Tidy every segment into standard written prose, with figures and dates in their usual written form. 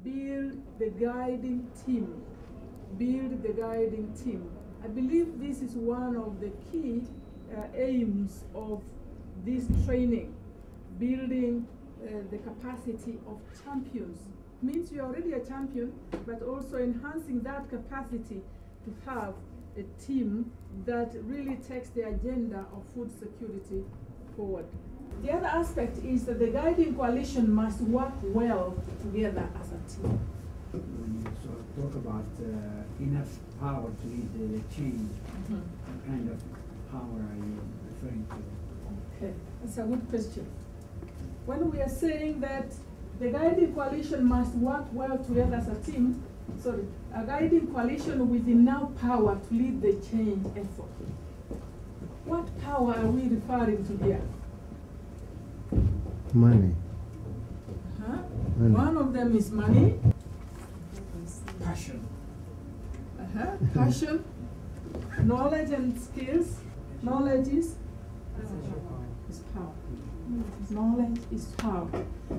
build the guiding team. Build the guiding team. I believe this is one of the key aims of this training, building the capacity of champions. Means you're already a champion, but also enhancing that capacity to have a team that really takes the agenda of food security forward. The other aspect is that the guiding coalition must work well together as a team. When you sort of talk about enough power to lead the change, what kind of power are you referring to? Okay, that's a good question. When we are saying that the guiding coalition must work well together as a team, a guiding coalition with enough power to lead the change effort. What power are we referring to here? Money. Money. One of them is money. Passion. Passion. Knowledge and skills. Knowledge is power. Knowledge is power.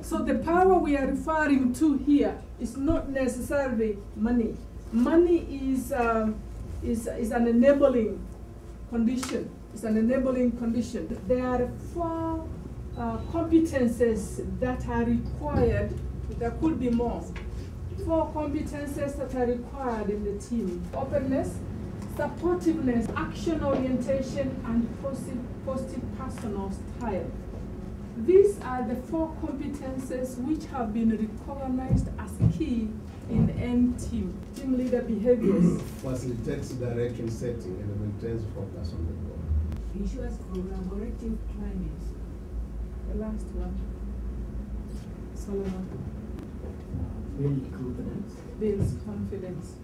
So the power we are referring to here is not necessarily money. Money is an enabling condition. It's an enabling condition. There are 4 competences that are required. There could be more. 4 competences that are required in the team: openness, supportiveness, action orientation, and positive personal style. These are the 4 competences which have been recognized as key in any team. Team leader behaviors. Facilitates direction setting and maintains focus on the goal. Ensures collaborative climate. The last one. Solomon. Build confidence. Builds confidence.